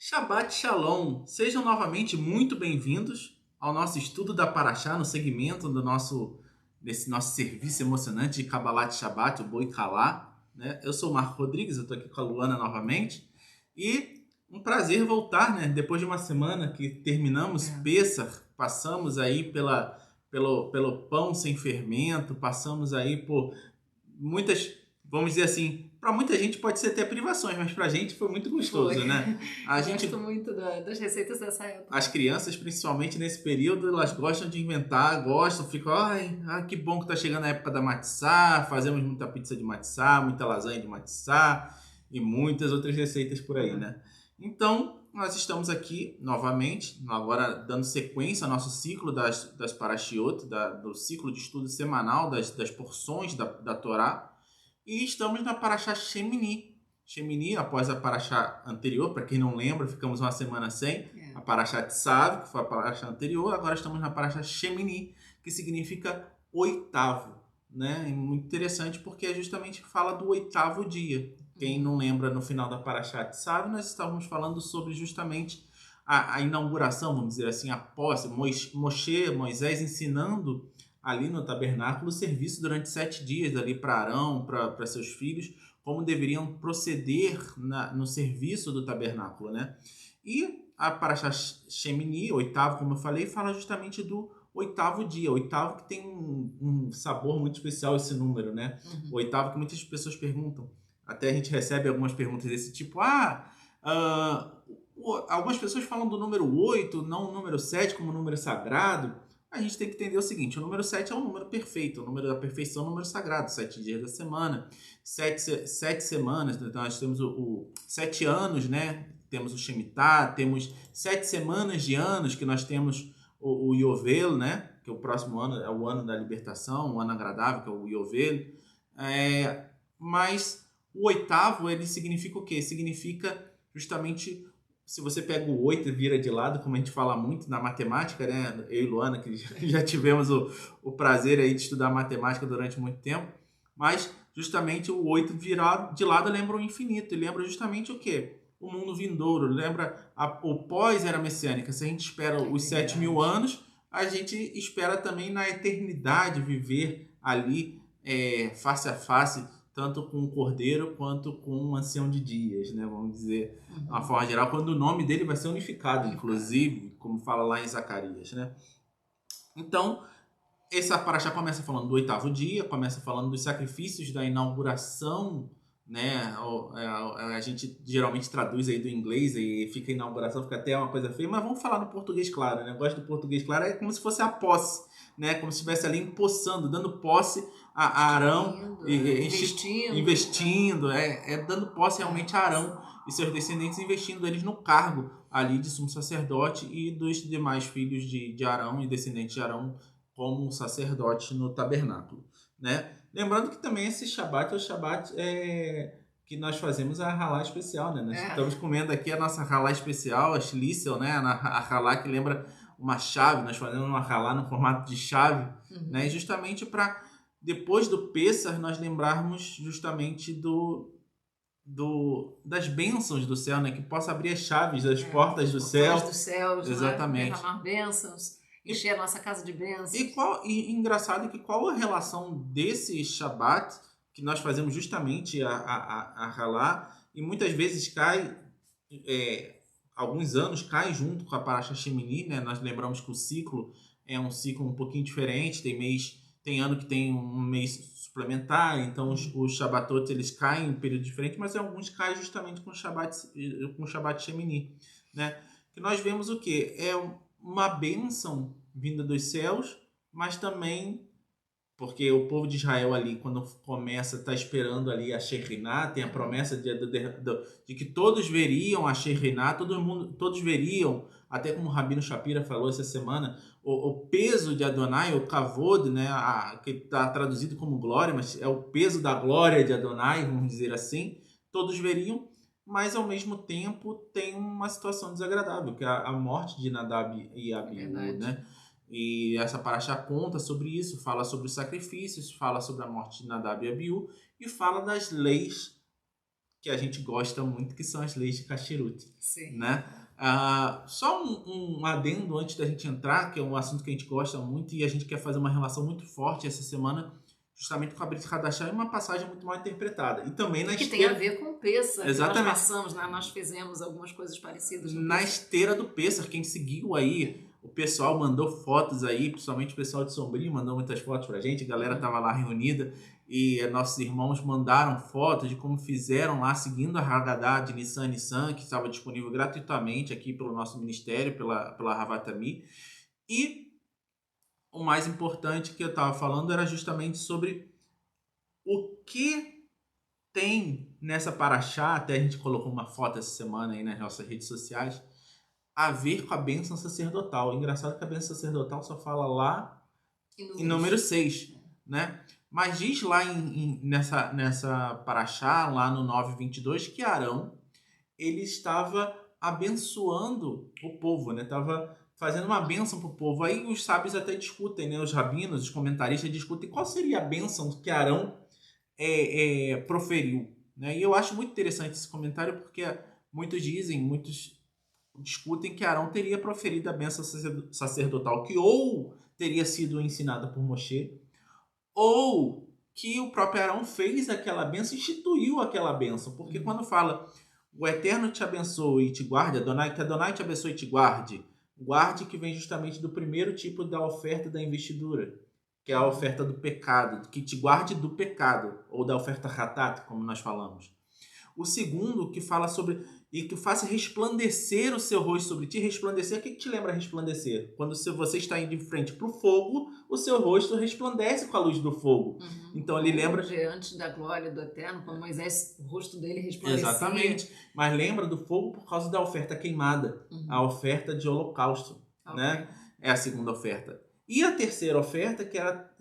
Shabbat Shalom! Sejam novamente muito bem-vindos ao nosso estudo da Paraxá no segmento desse nosso serviço emocionante de Kabbalat Shabbat, o Boi Kalá, né? Eu sou o Marco Rodrigues, eu estou aqui com a Luana novamente e um prazer voltar, né? Depois de uma semana que terminamos Pêssar, passamos aí pelo pão sem fermento, passamos aí por muitas, vamos dizer assim, para muita gente pode ser até privações, mas pra gente foi muito gostoso, Foi. né? Gosto muito das receitas dessa época. As crianças, principalmente nesse período, elas gostam de inventar, ficam, que bom que tá chegando a época da matzá, fazemos muita pizza de matzá, muita lasanha de matzá e muitas outras receitas por aí, né? Então, nós estamos aqui novamente, agora dando sequência ao nosso ciclo das Parashiot, do ciclo de estudo semanal das porções da Torá, e estamos na Parashá Shemini. Shemini, após a Parashá anterior, para quem não lembra, ficamos uma semana sem. A Parashá Tzav, que foi a Parashá anterior, agora estamos na Parashá Shemini, que significa oitavo. Né? É muito interessante porque justamente fala do oitavo dia. Quem não lembra, no final da Parashá Tzav, nós estávamos falando sobre justamente a inauguração, vamos dizer assim, a posse, Moisés ensinando ali no tabernáculo o serviço durante 7 dias ali para Arão, para seus filhos, como deveriam proceder no serviço do tabernáculo, né? E a Parashá Shemini, oitavo, como eu falei, fala justamente do oitavo dia, oitavo que tem um sabor muito especial esse número, né? O oitavo que muitas pessoas perguntam, até a gente recebe algumas perguntas desse tipo, algumas pessoas falam do número 8, não o número 7 como número sagrado. A gente tem que entender o seguinte, o número 7 é um número perfeito, o número da perfeição é um número sagrado, 7 dias da semana, 7 semanas, então nós temos 7 anos, né? Temos o Shemitah, temos 7 semanas de anos, que nós temos o Yovel, né? Que o próximo ano é o ano da libertação, um ano agradável, que é o Yovel. Mas o oitavo, ele significa o quê? Significa justamente, se você pega o 8 e vira de lado, como a gente fala muito na matemática, né? Eu e Luana, que já tivemos o prazer aí de estudar matemática durante muito tempo, mas justamente o 8 virado de lado lembra o infinito, e lembra justamente o quê? O mundo vindouro, lembra o pós-era messiânica. Se a gente espera os 7.000 anos, a gente espera também na eternidade viver ali face a face, tanto com o cordeiro quanto com um ancião de dias, né? Vamos dizer, de uma forma geral, quando o nome dele vai ser unificado, inclusive, como fala lá em Zacarias, né? Então, essa paraxá começa falando do oitavo dia, começa falando dos sacrifícios da inauguração, né? A gente geralmente traduz aí do inglês e fica inauguração, fica até uma coisa feia, mas vamos falar no português claro, né? Eu gosto do português claro, é como se fosse a posse, né? Como se estivesse ali empossando, dando posse a Arão, investindo, dando posse realmente a Arão e seus descendentes, investindo eles no cargo ali de sumo sacerdote e dos demais filhos de Arão e descendentes de Arão como um sacerdote no tabernáculo, né? Lembrando que também esse Shabat é o Shabat que nós fazemos a halá especial, né? Nós estamos comendo aqui a nossa halá especial, a Schlissel, né? A halá que lembra uma chave, nós fazemos uma halá no formato de chave, né? Justamente para, depois do Pêssar, nós lembrarmos justamente das bênçãos do céu, né? Que possa abrir as chaves das portas do céu. Portas do céu, exatamente. Derramar bênçãos, encher a nossa casa de bênçãos. E engraçado que qual a relação desse Shabat, que nós fazemos justamente a halá, e muitas vezes cai, alguns anos cai junto com a Parashá Shemini, né? Nós lembramos que o ciclo é um ciclo um pouquinho diferente, tem ano que tem um mês suplementar, então os Shabbatot eles caem em um período diferente, mas alguns caem justamente com o Shabbat Shemini, né? Que nós vemos o quê? É uma bênção vinda dos céus, mas também porque o povo de Israel ali, quando começa, está esperando ali a Shekhinah, tem a promessa de que todos veriam a Shekhinah, todos veriam, até como o Rabino Shapira falou essa semana, o peso de Adonai, o Kavod, né, que está traduzido como glória, mas é o peso da glória de Adonai, vamos dizer assim, todos veriam, mas ao mesmo tempo tem uma situação desagradável, que é a morte de Nadab e Abiú, né? E essa paraxá conta sobre isso, fala sobre os sacrifícios, fala sobre a morte de Nadab e Abiú e fala das leis que a gente gosta muito, que são as leis de Kashrut, Sim. né? Só um adendo antes da gente entrar, que é um assunto que a gente gosta muito e a gente quer fazer uma relação muito forte essa semana, justamente com a Brit Hadashah, é uma passagem muito mal interpretada. E também na que esteira... tem a ver com o Pêssar, que nós Exatamente. passamos, né? Nós fizemos algumas coisas parecidas no Na Pêssar. esteira do Pêssar, quem seguiu aí, o pessoal mandou fotos aí, principalmente o pessoal de Sombrio mandou muitas fotos pra gente, a galera tava lá reunida e nossos irmãos mandaram fotos de como fizeram lá, seguindo a Haggadah de Nissan, que estava disponível gratuitamente aqui pelo nosso ministério, pela Havatami. E o mais importante que eu estava falando era justamente sobre o que tem nessa paraxá, até a gente colocou uma foto essa semana aí nas nossas redes sociais, a ver com a bênção sacerdotal. Engraçado que a bênção sacerdotal só fala lá em número 6, né? Mas diz lá nessa paraxá, lá no 9:22, que Arão, ele estava abençoando o povo, né? Estava fazendo uma bênção para o povo. Aí os sábios até discutem, né? Os rabinos, os comentaristas discutem qual seria a bênção que Arão proferiu, né? E eu acho muito interessante esse comentário porque muitos discutem que Arão teria proferido a bênção sacerdotal que ou teria sido ensinada por Moshe ou que o próprio Arão fez aquela bênção, instituiu aquela bênção, porque quando fala o Eterno te abençoe e te guarde, que Adonai te abençoe e te guarde, guarde que vem justamente do primeiro tipo da oferta da investidura, que é a oferta do pecado, que te guarde do pecado, ou da oferta hatat, como nós falamos. O segundo, que fala sobre, e que faça resplandecer o seu rosto sobre ti. Resplandecer, o que te lembra resplandecer? Quando você está indo de frente para o fogo, o seu rosto resplandece com a luz do fogo. Então ele lembra... Diante da glória do Eterno, quando Moisés, o rosto dele resplandecia. Exatamente. Mas lembra do fogo por causa da oferta queimada, a oferta de holocausto, né? É a segunda oferta. E a terceira oferta,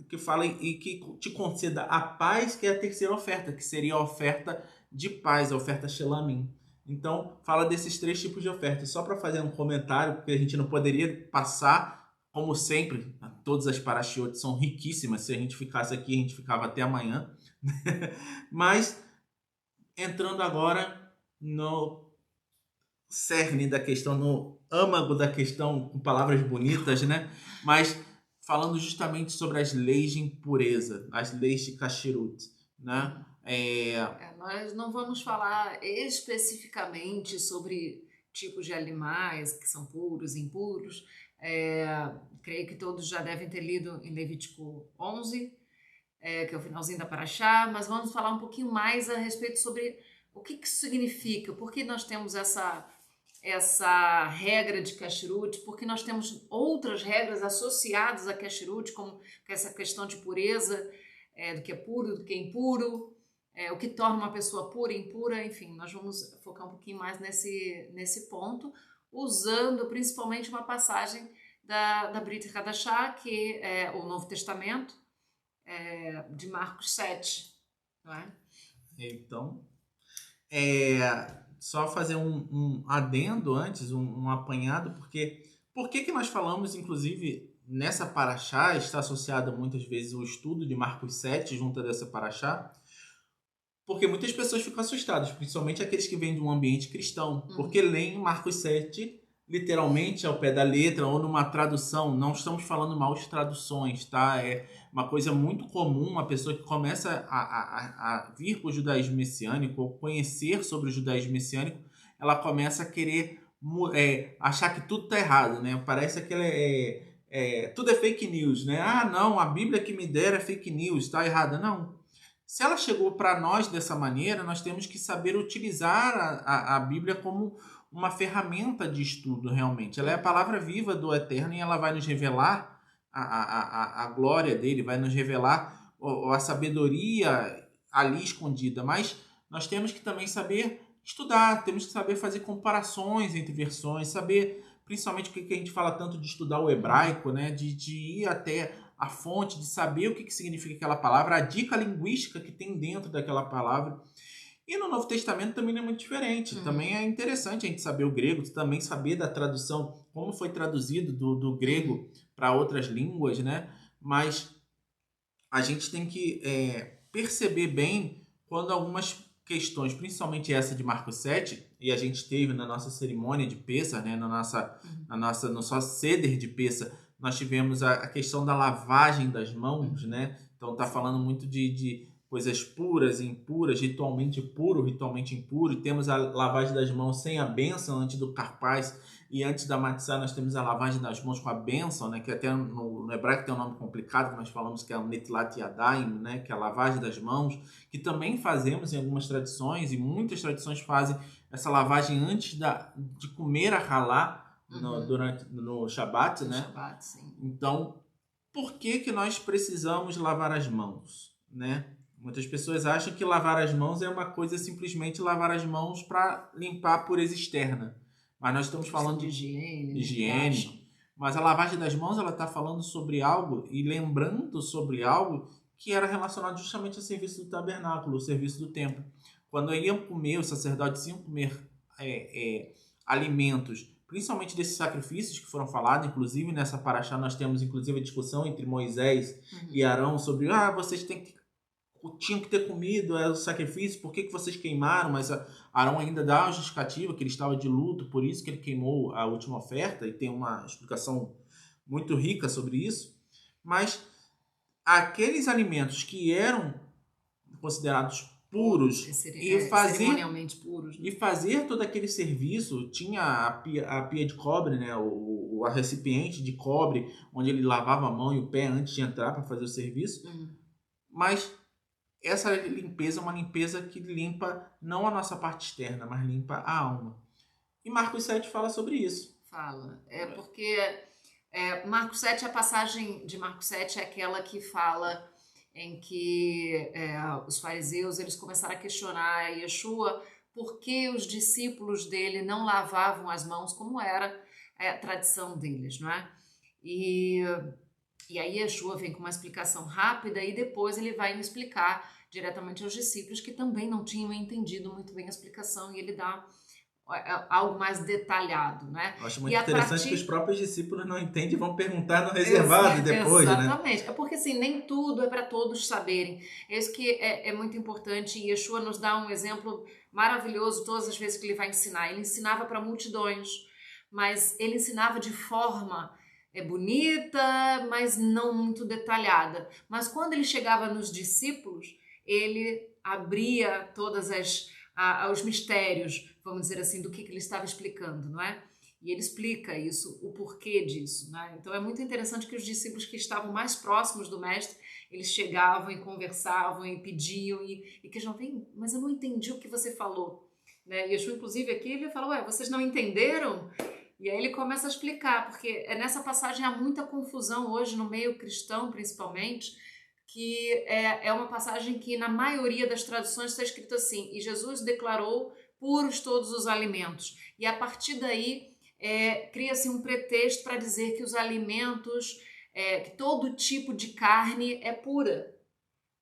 que fala e que te conceda a paz, que é a terceira oferta, que seria a oferta de paz, a oferta Shelamim. Então, fala desses 3 tipos de ofertas. Só para fazer um comentário, porque a gente não poderia passar, como sempre, todas as parashiot são riquíssimas. Se a gente ficasse aqui, a gente ficava até amanhã. Mas, entrando agora no cerne da questão, no âmago da questão, com palavras bonitas, né? Mas falando justamente sobre as leis de impureza, as leis de Kashrut, né? Nós não vamos falar especificamente sobre tipos de animais que são puros e impuros. Creio que todos já devem ter lido em Levítico 11, que é o finalzinho da Paraxá, mas vamos falar um pouquinho mais a respeito sobre o que isso significa, por que nós temos essa regra de Kashrut, porque nós temos outras regras associadas a Kashrut, como essa questão de pureza, do que é puro, do que é impuro, o que torna uma pessoa pura e impura, enfim, nós vamos focar um pouquinho mais nesse ponto, usando principalmente uma passagem da Brit Hadashah, que é o Novo Testamento, de Marcos 7, não é? Então, só fazer um adendo antes, um apanhado, porque por que nós falamos, inclusive, nessa paraxá, está associado muitas vezes o estudo de Marcos 7 junto a dessa paraxá, porque muitas pessoas ficam assustadas, principalmente aqueles que vêm de um ambiente cristão, porque leem Marcos 7 literalmente ao pé da letra ou numa tradução. Não estamos falando mal de traduções, tá? É uma coisa muito comum, uma pessoa que começa a vir para o judaísmo messiânico ou conhecer sobre o judaísmo messiânico, ela começa a querer achar que tudo está errado, né? Parece que tudo é fake news, né? Ah, não, a Bíblia que me deram é fake news, está errada. Não. Se ela chegou para nós dessa maneira, nós temos que saber utilizar a Bíblia como uma ferramenta de estudo, realmente. Ela é a palavra viva do Eterno e ela vai nos revelar a glória dele, vai nos revelar a sabedoria ali escondida. Mas nós temos que também saber estudar, temos que saber fazer comparações entre versões, saber, principalmente porque a gente fala tanto de estudar o hebraico, né? De ir até a fonte, de saber o que significa aquela palavra, a dica linguística que tem dentro daquela palavra. E no Novo Testamento também não é muito diferente. Também é interessante a gente saber o grego, também saber da tradução, como foi traduzido do grego para outras línguas, né? Mas a gente tem que perceber bem quando algumas questões, principalmente essa de Marcos 7, e a gente teve na nossa cerimônia de Pêssar, né, no nosso Seder de Pêssar, nós tivemos a questão da lavagem das mãos, né? Então tá falando muito de coisas puras e impuras, ritualmente puro, ritualmente impuro. E temos a lavagem das mãos sem a bênção antes do carpaz, e antes da matzá nós temos a lavagem das mãos com a bênção, né? Que até no hebraico tem um nome complicado, que nós falamos que é o netilat yadayim, né? Que é a lavagem das mãos, que também fazemos em algumas tradições, e muitas tradições fazem essa lavagem antes de comer a halá no Shabat, né? Shabat, sim. Então, por que nós precisamos lavar as mãos, né? Muitas pessoas acham que lavar as mãos é uma coisa simplesmente lavar as mãos para limpar a pureza externa. Mas nós estamos falando de higiene. Higiene. Mas a lavagem das mãos, ela está falando sobre algo e lembrando sobre algo que era relacionado justamente ao serviço do tabernáculo, o serviço do templo. Quando iam comer, os sacerdotes iam comer alimentos, principalmente desses sacrifícios que foram falados, inclusive nessa paraxá nós temos inclusive a discussão entre Moisés e Arão sobre vocês tinham que ter comido o sacrifício, por que vocês queimaram? Mas Arão ainda dá uma justificativa que ele estava de luto, por isso que ele queimou a última oferta, e tem uma explicação muito rica sobre isso. Mas aqueles alimentos que eram considerados puros cerimonialmente puros, né? E fazer todo aquele serviço, tinha a pia de cobre, né? a recipiente de cobre, onde ele lavava a mão e o pé antes de entrar para fazer o serviço. Mas essa limpeza é uma limpeza que limpa não a nossa parte externa, mas limpa a alma. E Marcos 7 fala sobre isso. Fala. Porque Marcos 7, a passagem de Marcos 7 é aquela que fala em que os fariseus eles começaram a questionar a Yeshua por que os discípulos dele não lavavam as mãos como era a tradição deles, não é? E aí Yeshua vem com uma explicação rápida e depois ele vai explicar diretamente aos discípulos que também não tinham entendido muito bem a explicação, e ele dá algo mais detalhado, né? Eu acho muito interessante que os próprios discípulos não entendem e vão perguntar no reservado depois, exatamente. Né? É porque assim, nem tudo é para todos saberem. É isso que é muito importante, e Yeshua nos dá um exemplo maravilhoso todas as vezes que ele vai ensinar. Ele ensinava para multidões, mas ele ensinava de forma bonita, mas não muito detalhada. Mas quando ele chegava nos discípulos, ele abria todas os mistérios, vamos dizer assim, do que ele estava explicando, não é? E ele explica isso, o porquê disso, né? Então é muito interessante que os discípulos que estavam mais próximos do mestre, eles chegavam e conversavam e pediam e questionavam, mas eu não entendi o que você falou, né? E Yeshua, inclusive, aqui ele falou, vocês não entenderam? E aí ele começa a explicar, porque nessa passagem há muita confusão hoje no meio cristão, principalmente, que é uma passagem que na maioria das traduções está escrito assim, e Jesus declarou puros todos os alimentos. E a partir daí cria-se um pretexto para dizer que os alimentos, que todo tipo de carne é pura.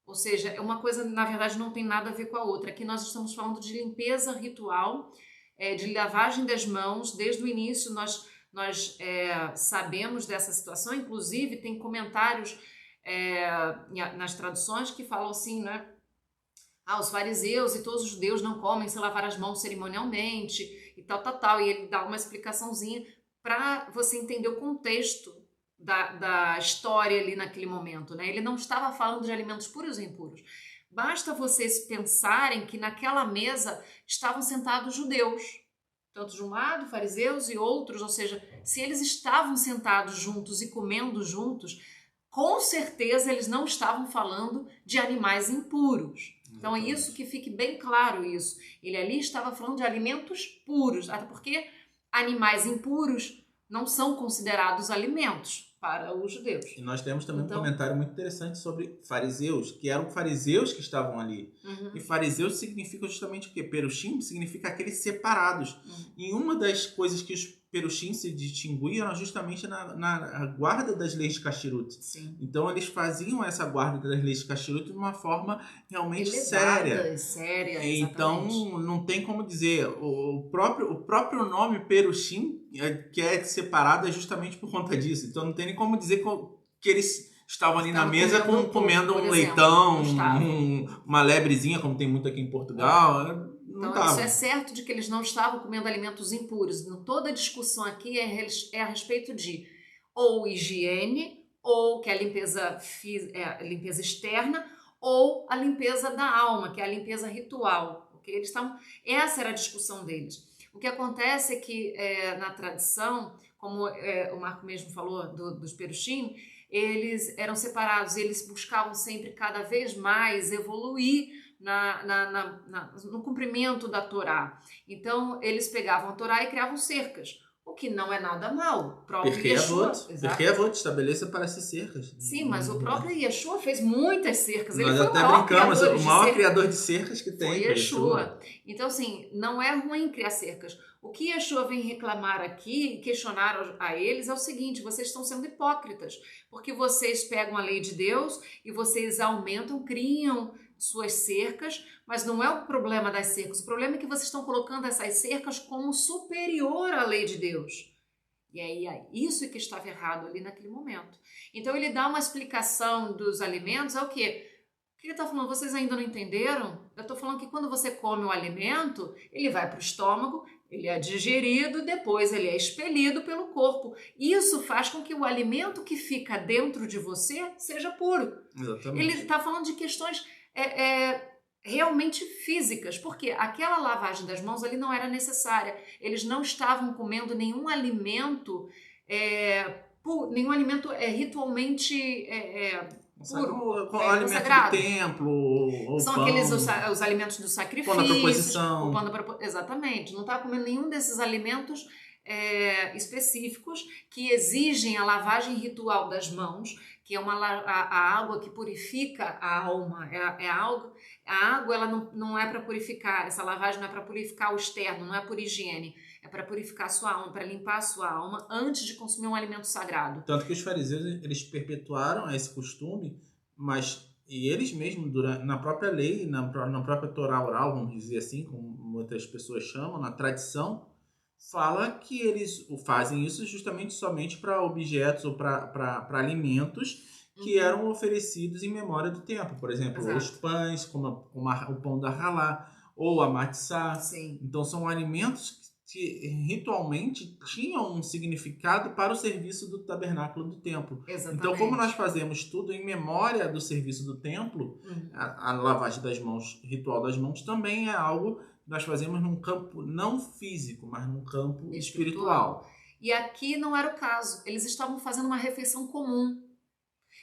Ou seja, uma coisa, na verdade, não tem nada a ver com a outra. Aqui nós estamos falando de limpeza ritual, de lavagem das mãos. Desde o início nós sabemos dessa situação, inclusive tem comentários nas traduções que falam assim, né? Os fariseus e todos os judeus não comem sem lavar as mãos cerimonialmente e tal, e ele dá uma explicaçãozinha para você entender o contexto da história ali naquele momento, né? Ele não estava falando de alimentos puros ou impuros. Basta vocês pensarem que naquela mesa estavam sentados judeus, tanto de um lado, fariseus e outros, ou seja, se eles estavam sentados juntos e comendo juntos, com certeza eles não estavam falando de animais impuros. Então é isso que fique bem claro isso. Ele ali estava falando de alimentos puros, até porque animais impuros não são considerados alimentos para os judeus. E nós temos também um comentário muito interessante sobre fariseus, que eram fariseus que estavam ali. E fariseus significa justamente o quê? Perushim significa aqueles separados. E uma das coisas que os Perushim se distinguiam era justamente na guarda das leis de Kashrut. Sim. Então eles faziam essa guarda das leis de Kashrut de uma forma realmente séria. Então não tem como dizer. O próprio nome Perushim, que é separado, é justamente por conta disso. Então não tem nem como dizer que eles estavam ali na Estavam mesa comendo comendo por um exemplo, leitão, não estavam. uma lebrezinha, como tem muito aqui em Portugal. Não Então, isso estavam. é certo de que eles não estavam comendo alimentos impuros. Toda a discussão aqui é a respeito de ou higiene, ou que é a a limpeza externa, ou a limpeza da alma, que é a limpeza ritual. Okay? Essa era a discussão deles. O que acontece é que na tradição, como o Marco mesmo falou dos Perushim, eles eram separados, eles buscavam sempre cada vez mais evoluir no cumprimento da Torá. Então, eles pegavam a Torá e criavam cercas, o que não é nada mal. O próprio Yeshua, Porque é voto, estabeleça para si cercas. Sim, mas o próprio Yeshua fez muitas cercas. Ele Nós foi o até maior brincamos, criador o de maior cercas. criador de cercas que tem. Foi Yeshua. Então, assim, não é ruim criar cercas. O que Yeshua vem reclamar aqui, questionar a eles, é o seguinte: vocês estão sendo hipócritas, porque vocês pegam a lei de Deus e vocês aumentam, criam suas cercas, mas não é o problema das cercas. O problema é que vocês estão colocando essas cercas como superior à lei de Deus. E aí, isso é que estava errado ali naquele momento. Então, ele dá uma explicação dos alimentos, é o quê? O que ele está falando? Vocês ainda não entenderam? Eu estou falando que quando você come o alimento, ele vai para o estômago, ele é digerido, depois ele é expelido pelo corpo. Isso faz com que o alimento que fica dentro de você seja puro. Exatamente. Ele está falando de questões realmente físicas, porque aquela lavagem das mãos ali não era necessária. Eles não estavam comendo nenhum alimento ritualmente puro, com alimento consagrado. do templo, ou São pão, aqueles os alimentos do sacrifício. pão da proposição. Exatamente. Não estava comendo nenhum desses alimentos específicos que exigem a lavagem ritual das mãos, que é a água que purifica a alma. A água ela não é para purificar, essa lavagem não é para purificar o externo, não é por higiene, é para purificar a sua alma, para limpar a sua alma antes de consumir um alimento sagrado. Tanto que os fariseus eles perpetuaram esse costume, mas eles mesmos, na própria lei, na própria Torá oral, vamos dizer assim, como muitas pessoas chamam, na tradição, fala que eles fazem isso justamente somente para objetos ou para alimentos que eram oferecidos em memória do templo. Por exemplo, Exato. Os pães, como o pão da halá, ou a matzá. Sim. Então são alimentos que ritualmente tinham um significado para o serviço do tabernáculo do templo. Exatamente. Então, como nós fazemos tudo em memória do serviço do templo, a lavagem das mãos, ritual das mãos, também é algo nós fazemos num campo não físico, mas num campo espiritual. E aqui não era o caso. Eles estavam fazendo uma refeição comum.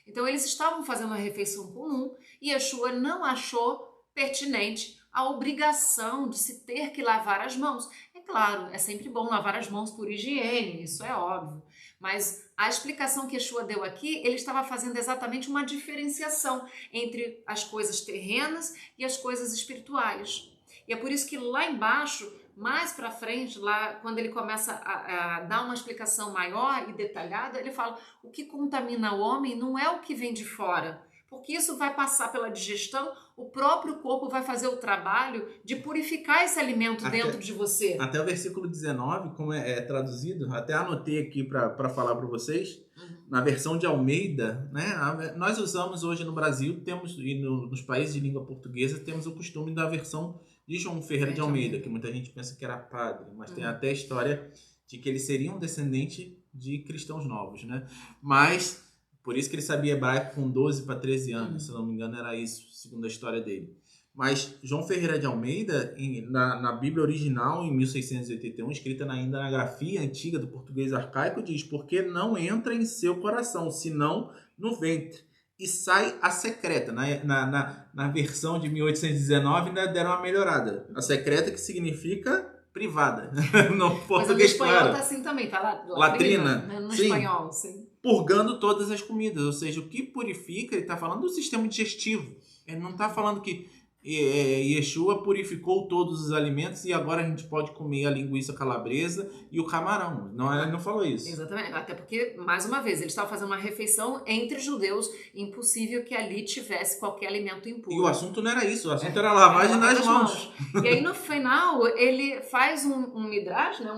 Então, eles estavam fazendo uma refeição comum e Yeshua não achou pertinente a obrigação de se ter que lavar as mãos. É claro, é sempre bom lavar as mãos por higiene, isso é óbvio. Mas a explicação que Yeshua deu aqui, ele estava fazendo exatamente uma diferenciação entre as coisas terrenas e as coisas espirituais. E é por isso que lá embaixo, mais para frente, lá quando ele começa a dar uma explicação maior e detalhada, ele fala: o que contamina o homem não é o que vem de fora, porque isso vai passar pela digestão, o próprio corpo vai fazer o trabalho de purificar esse alimento dentro de você. Até o versículo 19, como é traduzido, até anotei aqui para falar para vocês, na versão de Almeida, né? Nós usamos hoje no Brasil, e nos países de língua portuguesa, temos o costume da versão de João Ferreira de Almeida, que muita gente pensa que era padre, mas tem até a história de que ele seria um descendente de cristãos novos, né? Mas, por isso que ele sabia hebraico com 12 para 13 anos, se não me engano era isso, segundo a história dele. Mas João Ferreira de Almeida, na Bíblia original, em 1681, escrita ainda na grafia antiga do português arcaico, diz: porque não entra em seu coração, senão no ventre, e sai a secreta. Na versão de 1819 ainda deram uma melhorada. A secreta, que significa privada. No português, mas no espanhol claro. Tá assim também, tá? Latrina. Né? No sim. espanhol, sim. Purgando todas as comidas. Ou seja, o que purifica, ele está falando do sistema digestivo. Ele não está falando que Yeshua purificou todos os alimentos e agora a gente pode comer a linguiça calabresa e o camarão. Ele não falou isso. Exatamente. Até porque, mais uma vez, ele estava fazendo uma refeição entre judeus, impossível que ali tivesse qualquer alimento impuro. E o assunto não era isso, o assunto era a lavagem das mãos. E aí, no final, ele faz um midrash, né?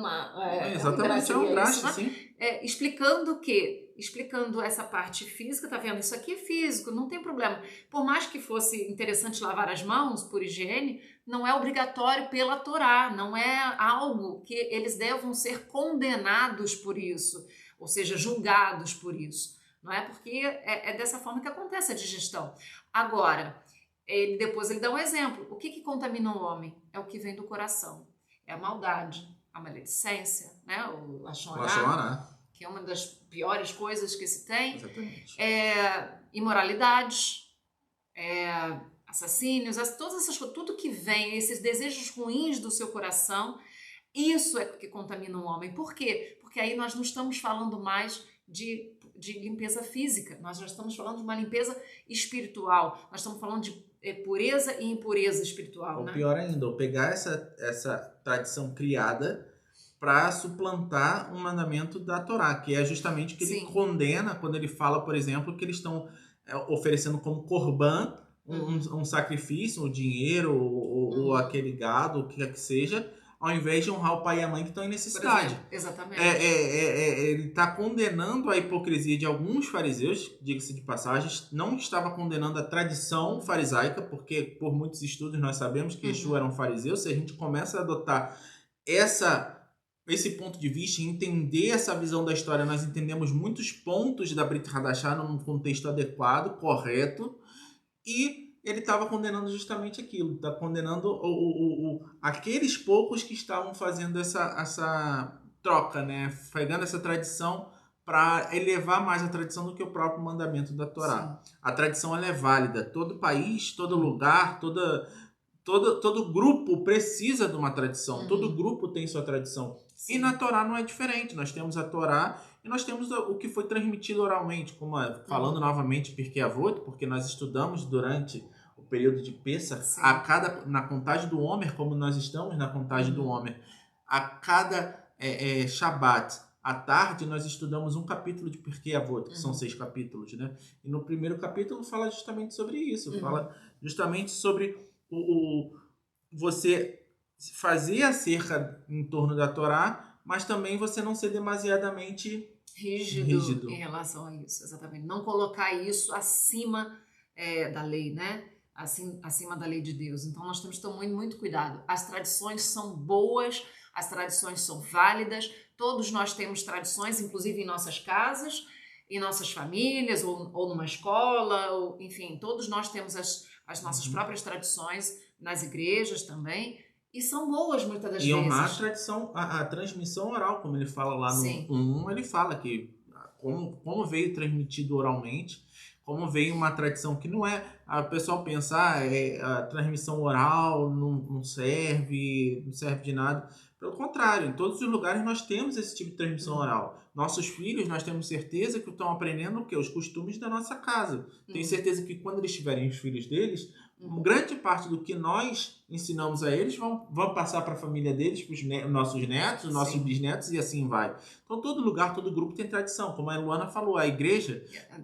Exatamente, é um midrash, sim. explicando o quê? Explicando essa parte física, tá vendo? Isso aqui é físico, não tem problema. Por mais que fosse interessante lavar as mãos por higiene, não é obrigatório pela Torá, não é algo que eles devam ser condenados por isso, ou seja, julgados por isso. Não é porque é dessa forma que acontece a digestão. Agora, depois ele dá um exemplo. O que contamina o homem? É o que vem do coração. É a maldade, a maledicência, né? O Lashon Hará, que é uma das piores coisas que se tem. Exatamente. Imoralidades, assassínios, todas essas coisas, tudo que vem, esses desejos ruins do seu coração, isso é que contamina o homem. Por quê? Porque aí nós não estamos falando mais de limpeza física, nós já estamos falando de uma limpeza espiritual, nós estamos falando de pureza e impureza espiritual. Ou né? pior ainda, ou pegar essa tradição criada para suplantar um mandamento da Torá, que é justamente o que ele condena quando ele fala, por exemplo, que eles estão oferecendo como corban um sacrifício, o dinheiro ou aquele gado, o que quer que seja, ao invés de honrar o pai e a mãe que estão em necessidade. Exatamente. Ele está condenando a hipocrisia de alguns fariseus, diga-se de passagem, não estava condenando a tradição farisaica, porque por muitos estudos nós sabemos que Yeshua era um fariseu. Se a gente começa a adotar esse ponto de vista e entender essa visão da história, nós entendemos muitos pontos da Brit Hadashah num contexto adequado, correto, e ele estava condenando justamente aquilo, está condenando aqueles poucos que estavam fazendo essa troca, né? Pegando essa tradição para elevar mais a tradição do que o próprio mandamento da Torá. Sim. A tradição ela é válida, todo país, todo lugar, todo grupo precisa de uma tradição, todo grupo tem sua tradição. Sim. E na Torá não é diferente, nós temos a Torá e nós temos o que foi transmitido oralmente, como falando novamente Pirkei Avot, porque nós estudamos durante o período de Pessah, na contagem do Homer, como nós estamos na contagem do Homer, a cada Shabat, à tarde, nós estudamos um capítulo de Pirkei Avot, que são 6 capítulos, né? E no primeiro capítulo fala justamente sobre isso, fala justamente sobre você fazer a cerca em torno da Torá, mas também você não ser demasiadamente rígido em relação a isso, exatamente. Não colocar isso acima da lei, né? Acima da lei de Deus. Então nós temos que tomar muito cuidado. As tradições são boas, as tradições são válidas, todos nós temos tradições, inclusive em nossas casas, em nossas famílias, ou numa escola, enfim, todos nós temos as nossas próprias tradições, nas igrejas também, e são boas muitas das vezes. E honrar a tradição, a transmissão oral, como ele fala lá no 1, ele fala que como veio transmitido oralmente, como veio uma tradição que não é... O pessoal pensa, a transmissão oral não serve de nada. Pelo contrário, em todos os lugares nós temos esse tipo de transmissão oral. Nossos filhos, nós temos certeza que estão aprendendo o quê? Os costumes da nossa casa. Tenho certeza que quando eles tiverem os filhos deles, grande parte do que nós ensinamos a eles vão passar para a família deles, para os nossos netos, os nossos bisnetos, e assim vai. Então, todo lugar, todo grupo tem tradição. Como a Luana falou, a igreja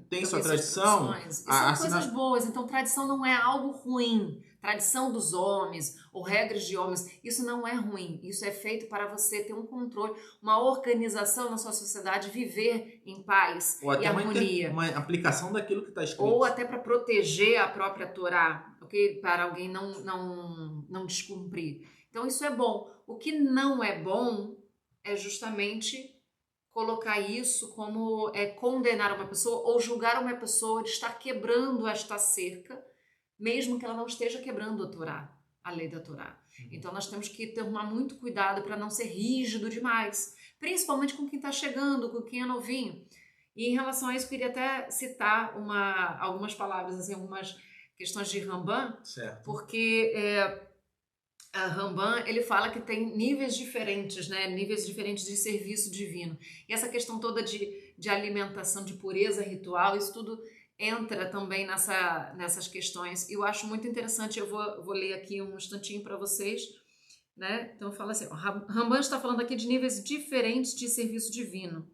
tem sua tradição. E são coisas boas. Então, tradição não é algo ruim. Tradição dos homens ou regras de homens, isso não é ruim. Isso é feito para você ter um controle, uma organização na sua sociedade, viver em paz e harmonia. Uma aplicação daquilo que está escrito. Ou até para proteger a própria Torá, okay? Para alguém não descumprir. Então isso é bom. O que não é bom é justamente colocar isso como condenar uma pessoa ou julgar uma pessoa de estar quebrando esta cerca, mesmo que ela não esteja quebrando a Torá, a lei da Torá. Então nós temos que tomar muito cuidado para não ser rígido demais, principalmente com quem está chegando, com quem é novinho. E em relação a isso, eu queria até citar algumas palavras, assim, algumas questões de Ramban, porque a Ramban, ele fala que tem níveis diferentes, né? Níveis diferentes de serviço divino. E essa questão toda de alimentação, de pureza ritual, isso tudo entra também nessas questões. Eu acho muito interessante, eu vou ler aqui um instantinho para vocês, né? Então fala assim, Ramban está falando aqui de níveis diferentes de serviço divino.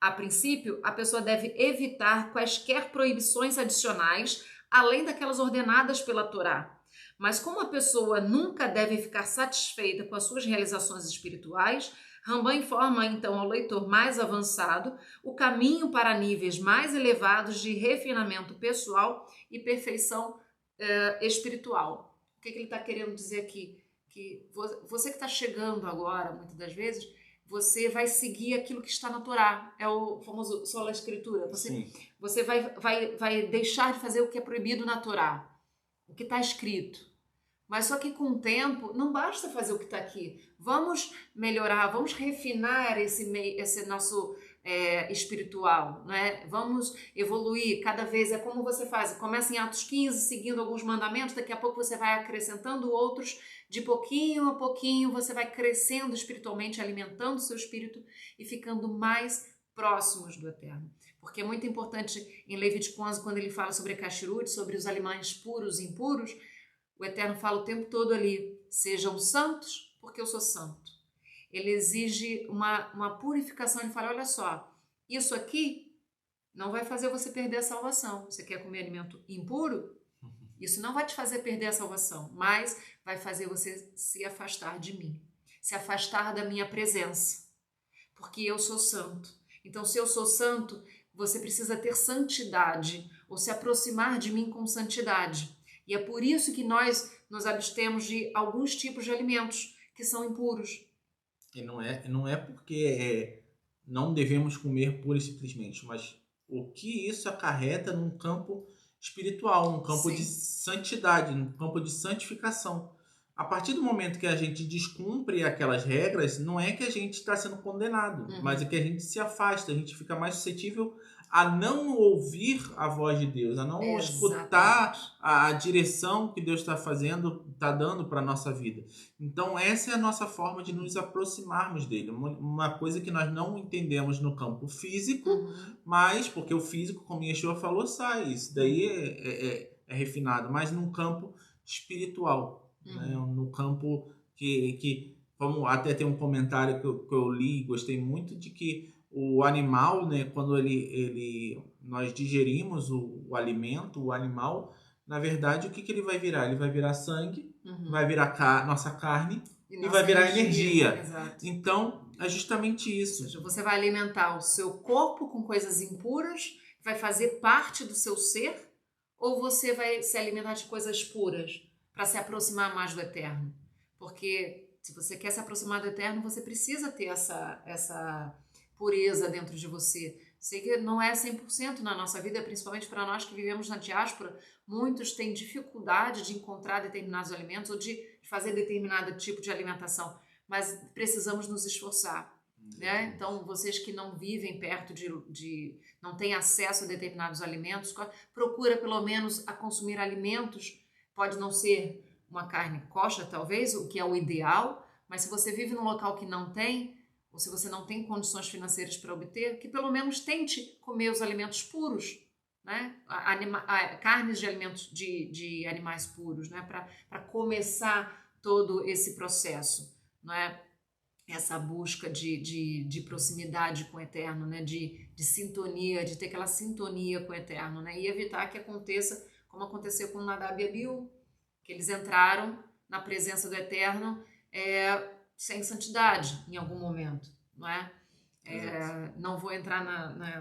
A princípio, a pessoa deve evitar quaisquer proibições adicionais, além daquelas ordenadas pela Torá. Mas como a pessoa nunca deve ficar satisfeita com as suas realizações espirituais, Rambam informa então ao leitor mais avançado o caminho para níveis mais elevados de refinamento pessoal e perfeição espiritual. O que ele está querendo dizer aqui? Que você que está chegando agora, muitas das vezes, você vai seguir aquilo que está na Torá. É o famoso sola escritura. Você vai deixar de fazer o que é proibido na Torá, o que está escrito. Mas só que com o tempo, não basta fazer o que está aqui. Vamos melhorar, vamos refinar esse nosso espiritual, né? Vamos evoluir cada vez. É como você faz. Começa em Atos 15, seguindo alguns mandamentos, daqui a pouco você vai acrescentando outros. De pouquinho a pouquinho, você vai crescendo espiritualmente, alimentando o seu espírito e ficando mais próximos do Eterno. Porque é muito importante em Levítico 11, quando ele fala sobre a kashrut, sobre os animais puros e impuros, o Eterno fala o tempo todo ali, sejam santos, porque eu sou santo. Ele exige uma purificação, ele fala, olha só, isso aqui não vai fazer você perder a salvação. Você quer comer alimento impuro? Isso não vai te fazer perder a salvação, mas vai fazer você se afastar de mim, se afastar da minha presença, porque eu sou santo. Então, se eu sou santo, você precisa ter santidade, ou se aproximar de mim com santidade. E é por isso que nós nos abstemos de alguns tipos de alimentos que são impuros. E não é porque não devemos comer pura e simplesmente, mas o que isso acarreta num campo espiritual, num campo de santidade, num campo de santificação. A partir do momento que a gente descumpre aquelas regras, não é que a gente está sendo condenado, mas é que a gente se afasta, a gente fica mais suscetível a não ouvir a voz de Deus, a não escutar a direção que Deus está fazendo, está dando para a nossa vida. Então essa é a nossa forma de nos aproximarmos dele, uma coisa que nós não entendemos no campo físico, mas porque o físico, como Yeshua falou, sai, isso daí é refinado, mas num campo espiritual. Né? No campo que vamos até ter um comentário que eu li e gostei muito, de que o animal, né, quando nós digerimos o alimento, o animal, na verdade, o que ele vai virar? Ele vai virar sangue, vai virar nossa carne e vai virar energia. Exato. Então, é justamente isso. Ou seja, você vai alimentar o seu corpo com coisas impuras, vai fazer parte do seu ser, ou você vai se alimentar de coisas puras para se aproximar mais do Eterno? Porque se você quer se aproximar do Eterno, você precisa ter essa pureza dentro de você. Sei que não é 100% na nossa vida, principalmente para nós que vivemos na diáspora, muitos têm dificuldade de encontrar determinados alimentos ou de fazer determinado tipo de alimentação, mas precisamos nos esforçar. Né? Então, vocês que não vivem perto não têm acesso a determinados alimentos, procura pelo menos a consumir alimentos. Pode não ser uma carne kosher, talvez, o que é o ideal, mas se você vive num local que não tem, ou se você não tem condições financeiras para obter, que pelo menos tente comer os alimentos puros, né? Carnes de alimentos de animais puros, né? Para começar todo esse processo, não é? Essa busca de proximidade com o Eterno, né? de sintonia, de ter aquela sintonia com o Eterno, né? E evitar que aconteça como aconteceu com Nadab e Abiú, que eles entraram na presença do Eterno sem santidade em algum momento, não é? Não vou entrar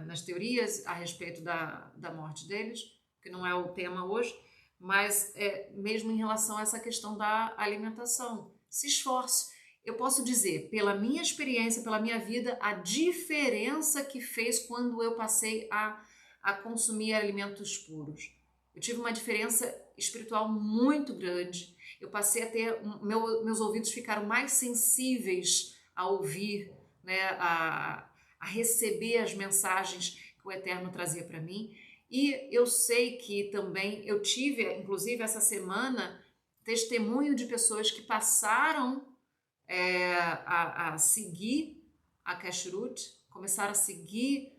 nas teorias a respeito da morte deles, que não é o tema hoje, mas mesmo em relação a essa questão da alimentação, se esforce. Eu posso dizer, pela minha experiência, pela minha vida, a diferença que fez quando eu passei a consumir alimentos puros. Eu tive uma diferença espiritual muito grande. Eu passei a ter... Meus ouvidos ficaram mais sensíveis a ouvir, né, a receber as mensagens que o Eterno trazia para mim. E eu sei que também eu tive, inclusive essa semana, testemunho de pessoas que passaram a seguir a kashrut, começaram a seguir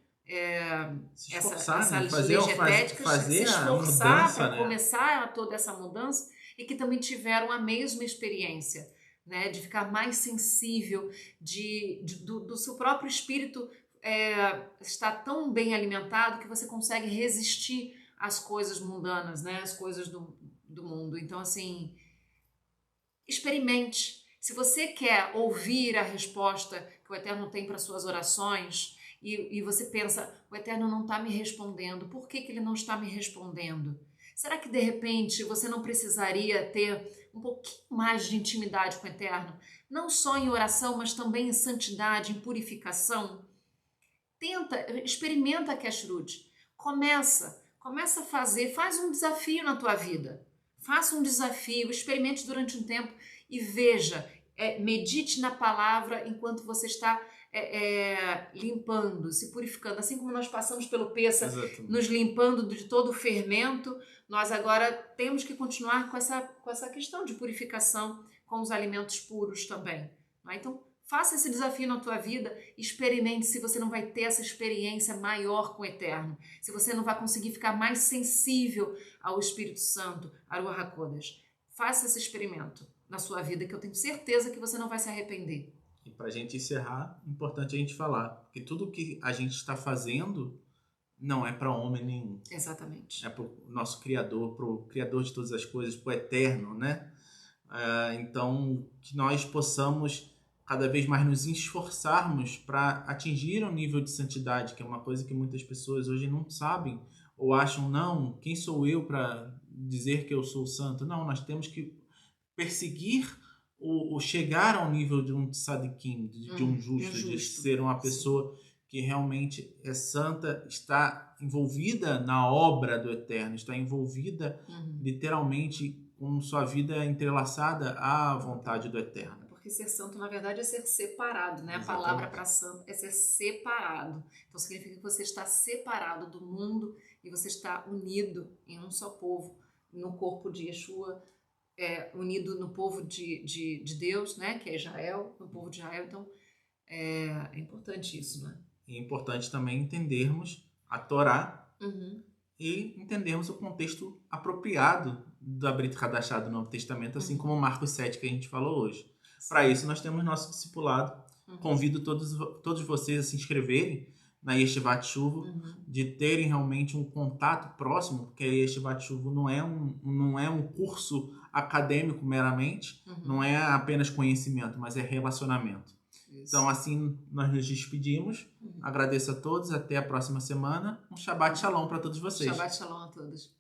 se esforçar, essas fazer leis dietéticas, se esforçar para começar toda essa mudança, e que também tiveram a mesma experiência, né, de ficar mais sensível, do seu próprio espírito estar tão bem alimentado que você consegue resistir às coisas mundanas, né, às coisas do mundo. Então, assim, experimente. Se você quer ouvir a resposta que o Eterno tem para suas orações e você pensa, o Eterno não está me respondendo, por que que ele não está me respondendo? Será que de repente você não precisaria ter um pouquinho mais de intimidade com o Eterno? Não só em oração, mas também em santidade, em purificação? Experimenta a Kashrut. Começa a fazer, faz um desafio na tua vida. Faça um desafio, experimente durante um tempo e veja, medite na palavra enquanto você está limpando, se purificando. Assim como nós passamos pelo Pêssah, Exatamente. nos limpando de todo o fermento, nós agora temos que continuar com essa questão de purificação com os alimentos puros também. Não é? Então, faça esse desafio na tua vida, experimente se você não vai ter essa experiência maior com o Eterno, se você não vai conseguir ficar mais sensível ao Espírito Santo, a Ruach HaKodesh. Faça esse experimento na sua vida, que eu tenho certeza que você não vai se arrepender. E para a gente encerrar, é importante a gente falar que tudo que a gente está fazendo não é para homem nenhum. Exatamente. É para o nosso Criador, para o Criador de todas as coisas, para o Eterno, né? Então, que nós possamos cada vez mais nos esforçarmos para atingir um nível de santidade, que é uma coisa que muitas pessoas hoje não sabem, ou acham, não, quem sou eu para dizer que eu sou santo? Não, nós temos que perseguir o chegar ao nível de um tzadikim, de um justo, de ser uma pessoa que realmente é santa, está envolvida na obra do Eterno, está envolvida literalmente com sua vida entrelaçada à vontade do Eterno. Porque ser santo, na verdade, é ser separado, né? Exatamente. A palavra para santo é ser separado. Então, significa que você está separado do mundo e você está unido em um só povo, no corpo de Yeshua, unido no povo de Deus, né? Que é Israel, no povo de Israel. Então, é importante isso, né? É importante também entendermos a Torá e entendermos o contexto apropriado da Brit Hadashah do Novo Testamento, assim como Marcos 7 que a gente falou hoje. Para isso, nós temos nosso discipulado. Convido todos vocês a se inscreverem na Yeshivat Shuvo, de terem realmente um contato próximo, porque a Yeshivat Shuvo não é um curso acadêmico meramente, não é apenas conhecimento, mas é relacionamento. Isso. Então, assim, nós nos despedimos. Agradeço a todos. Até a próxima semana. Um Shabbat Shalom para todos vocês. Shabbat Shalom a todos.